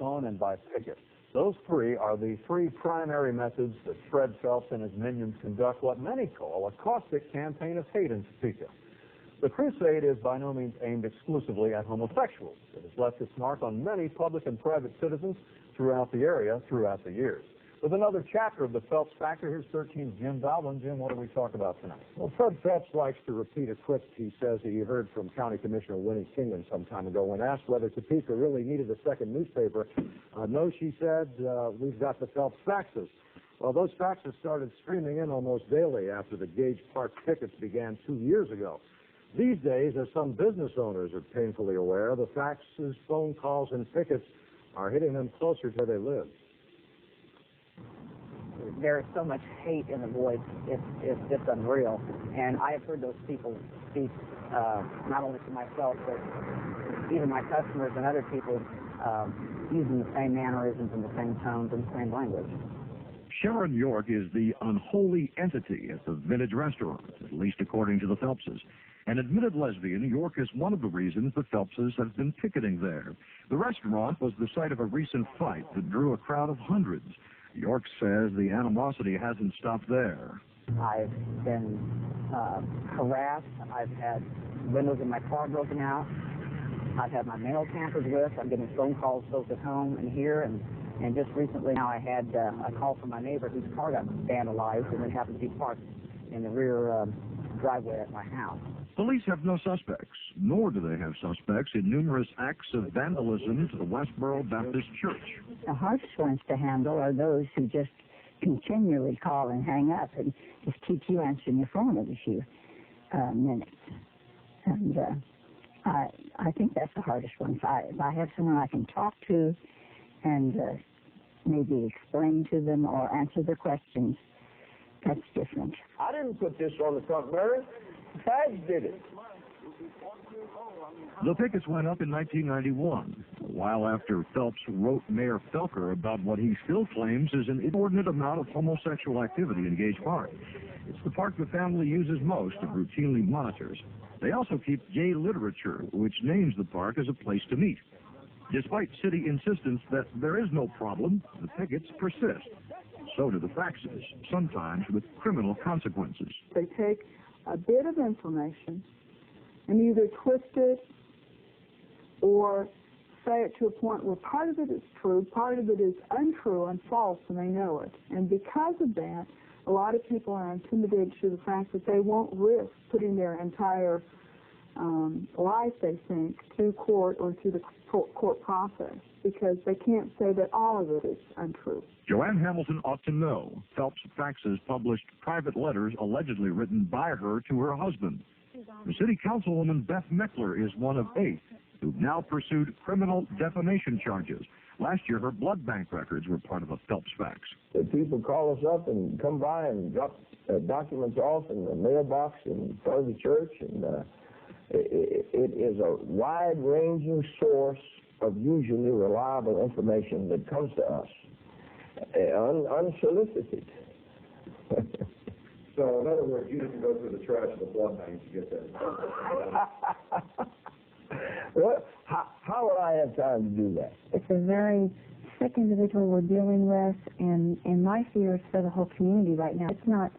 telephone, and by picket. Those three are the three primary methods that Fred Phelps and his minions conduct what many call a caustic campaign of hate in Topeka. The crusade is by no means aimed exclusively at homosexuals. It has left its mark on many public and private citizens throughout the area throughout the years. With another chapter of the Phelps Factor, here's 13's Jim Baldwin. Jim, what do we talk about tonight? Well, Fred Phelps likes to repeat a quip he says he heard from County Commissioner Winnie Kingman some time ago when asked whether Topeka really needed a second newspaper. No, she said, we've got the Phelps Faxes. Well, those faxes started streaming in almost daily after the Gage Park pickets began 2 years ago. These days, as some business owners are painfully aware, the faxes, phone calls, and pickets are hitting them closer to where they live. There is so much hate in the voice, it's just unreal. And I have heard those people speak, not only to myself, but even my customers and other people using the same mannerisms and the same tones and the same language. Sharon York is the unholy entity at the Vintage Restaurant, at least according to the Phelpses. An admitted lesbian, York is one of the reasons the Phelpses have been picketing there. The restaurant was the site of a recent fight that drew a crowd of hundreds. York says the animosity hasn't stopped there. I've been harassed. I've had windows in my car broken out. I've had my mail tampered with. I'm getting phone calls both at home and here. And just recently now I had a call from my neighbor whose car got vandalized and it happened to be parked in the rear driveway at my house. Police have no suspects, nor do they have suspects in numerous acts of vandalism to the Westboro Baptist Church. The hardest ones to handle are those who just continually call and hang up and just keep you answering your phone every few minutes. And I think that's the hardest one. If I have someone I can talk to and maybe explain to them or answer their questions, that's different. I didn't put this on the front burner. Fags did it. The pickets went up in 1991, a while after Phelps wrote Mayor Felker about what he still claims is an inordinate amount of homosexual activity in Gage Park. It's the park the family uses most and routinely monitors. They also keep gay literature, which names the park as a place to meet. Despite city insistence that there is no problem, the pickets persist. So do the faxes, sometimes with criminal consequences. They take a bit of information and either twist it or say it to a point where part of it is true, part of it is untrue and false, and they know it. And because of that, a lot of people are intimidated to the fact that they won't risk putting their entire life, they think, to court or to the court process, because they can't say that all of it is untrue. Joanne Hamilton ought to know. Phelps Faxes published private letters allegedly written by her to her husband. The city councilwoman Beth Meckler is one of 8 who've now pursued criminal defamation charges. Last year, her blood bank records were part of a Phelps fax. The people call us up and come by and drop documents off in the mailbox in front of the church, and it is a wide-ranging source of usually reliable information that comes to us, unsolicited. So, in other words, you didn't go through the trash of the blood bank to get that. Well, how would I have time to do that? It's a very sick individual we're dealing with, and my fear is for the whole community right now. It's not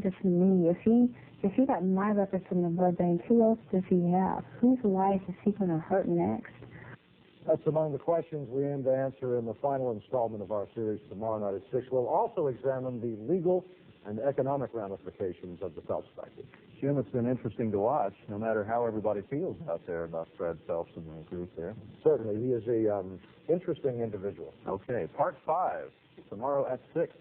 just me. If he got my records from the blood bank, who else does he have? Whose life is he going to hurt next? That's among the questions we aim to answer in the final installment of our series tomorrow night at 6. We'll also examine the legal and economic ramifications of the Phelps Factor. Jim, it's been interesting to watch, no matter how everybody feels out there about Fred Phelps and the group there. Certainly, he is a interesting individual. Okay, part 5, tomorrow at 6.